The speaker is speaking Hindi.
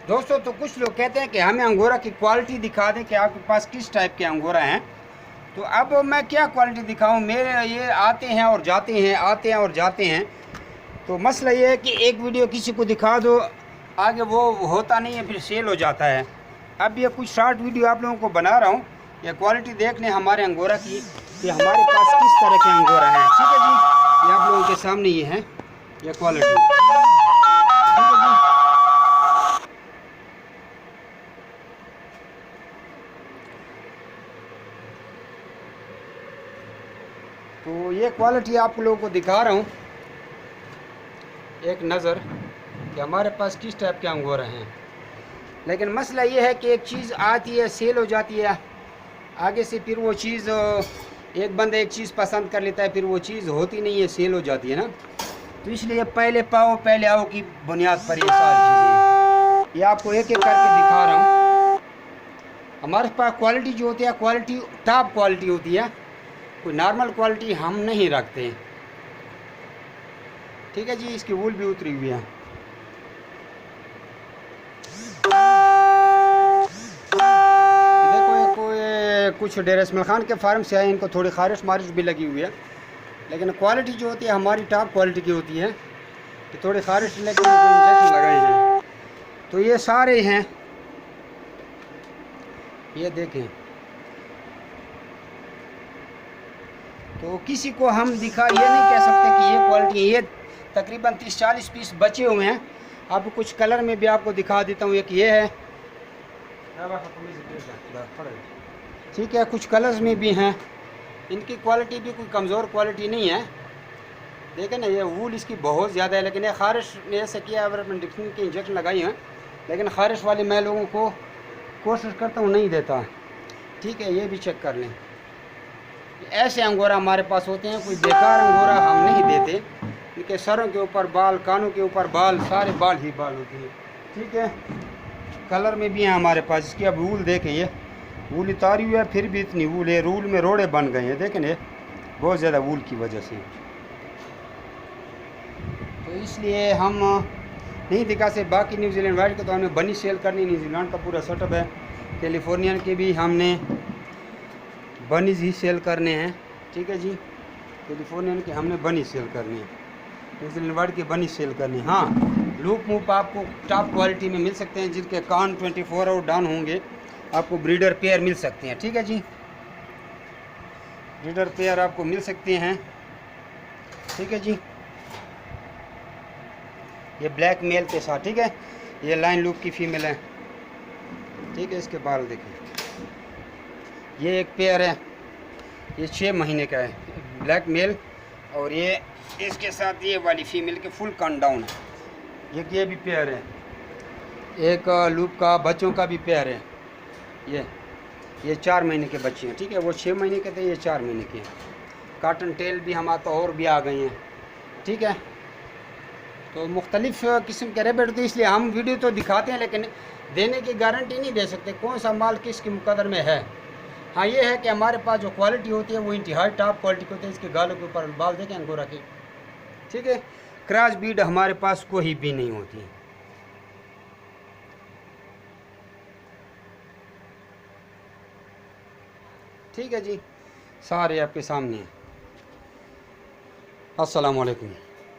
दोस्तों तो कुछ लोग कहते हैं कि हमें अंगोरा की क्वालिटी दिखा दें कि आपके पास किस टाइप के अंगोरा हैं। तो अब मैं क्या क्वालिटी दिखाऊं, मेरे ये आते हैं और जाते हैं, आते हैं और जाते हैं। तो मसला ये है कि एक वीडियो किसी को दिखा दो, आगे वो होता नहीं है, फिर सेल हो जाता है। अब ये कुछ शॉर्ट वीडियो आप लोगों को बना रहा हूँ, ये क्वालिटी देख लें हमारे अंगोरा की कि हमारे पास किस तरह के अंगोरा हैं। ठीक है जी, ये आप लोगों के सामने ये है, ये क्वालिटी। ठीक है जी। तो ये क्वालिटी आप लोगों को दिखा रहा हूँ एक नज़र कि हमारे पास किस टाइप के अंगोरा हैं। लेकिन मसला ये है कि एक चीज़ आती है, सेल हो जाती है, आगे से फिर वो चीज़ एक बंदा एक चीज़ पसंद कर लेता है, फिर वो चीज़ होती नहीं है, सेल हो जाती है ना। तो इसलिए पहले पाओ पहले आओ की बुनियाद पर ये सारी चीज़ें, ये आपको एक एक करके दिखा रहा हूँ। हमारे पास क्वालिटी जो होती है, क्वालिटी टॉप क्वालिटी होती है, कोई नॉर्मल क्वालिटी हम नहीं रखते। ठीक है जी, इसकी वूल भी उतरी हुई है। देखो ये कोई कुछ डेर इस्माइल खान के फार्म से आए, इनको थोड़ी खारिश मारिश भी लगी हुई है, लेकिन क्वालिटी जो होती है हमारी टॉप क्वालिटी की होती है। कि थोड़ी खारिश लेकिन इंजेक्शन लगाए हैं। तो ये सारे हैं, ये देखें। तो किसी को हम दिखा ये नहीं कह सकते कि ये क्वालिटी, ये तकरीबन 30-40 पीस बचे हुए हैं। आपको कुछ कलर में भी आपको दिखा देता हूँ। एक ये है, ठीक है, कुछ कलर्स में भी हैं। इनकी क्वालिटी भी कोई कमज़ोर क्वालिटी नहीं है। देखें ना, ये वूल इसकी बहुत ज़्यादा है, लेकिन ये खारिश ने ऐसे किया, डिक्शनरी के इंजेक्शन लगाई हैं, लेकिन खारिश वाली मैं लोगों को कोशिश करता हूँ नहीं देता। ठीक है, ये भी चेक कर लें। ऐसे अंगोरा हमारे पास होते हैं, कोई बेकार अंगोरा हम नहीं देते। इनके सरों के ऊपर बाल, कानों के ऊपर बाल, सारे बाल ही बाल होते हैं। ठीक है, कलर में भी हैं हमारे पास। इसकी अब वूल देखें, ये वूल उतारी हुई है, फिर भी इतनी वूल है, रूल में रोड़े बन गए हैं। देखें ये बहुत ज़्यादा वूल की वजह से। तो इसलिए हम नहीं दिखा से। बाकी न्यूजीलैंड वाइट का तो हमने बनी सेल करनी, न्यूजीलैंड का पूरा सेटअप है। कैलिफोर्नियन के भी हमने बनीज ही सेल करने हैं। ठीक है जी, कैलिफोर्नियन के हमने बनी सेल करनी है, न्यूजीलैंड वाइट की बनी सेल करनी है। हाँ, लूप मूप आपको टॉप क्वालिटी में मिल सकते हैं, जिनके कान 24 आवर डाउन होंगे, आपको ब्रीडर पेयर मिल सकते हैं। ठीक है जी, ब्रीडर पेयर आपको मिल सकते हैं। ठीक है जी, ये ब्लैक मेल के साथ। ठीक है, ये लाइन लूप की फीमेल है। ठीक है, इसके बाल देखें, ये एक पेयर है, ये 6 महीने का है, ब्लैक मेल। और ये इसके साथ ये वाली फीमेल के फुल कान डाउन है। ये भी पेयर है, एक लूप का बच्चों का भी पेयर है। ये 4 महीने के बच्चे हैं। ठीक है, वो 6 महीने के थे, ये 4 महीने के हैं। काटन टेल भी हमारे तो और भी आ गए हैं। ठीक है, तो मुख्तलिफ़ किस्म के रेबिट होते हैं, इसलिए हम वीडियो तो दिखाते हैं, लेकिन देने की गारंटी नहीं दे सकते कौन सा माल किसकी मुकद्दर में है। हाँ, ये है कि हमारे पास जो क्वालिटी होती है वो इंतहाई टॉप क्वालिटी की होती है। इसके गालों के ऊपर बाल देखें अंगोरा के। ठीक है, क्रॉस ब्रीड हमारे पास कोई भी नहीं होती है। ठीक है जी, सारे आपके सामने हैं। अस्सलाम वालेकुम।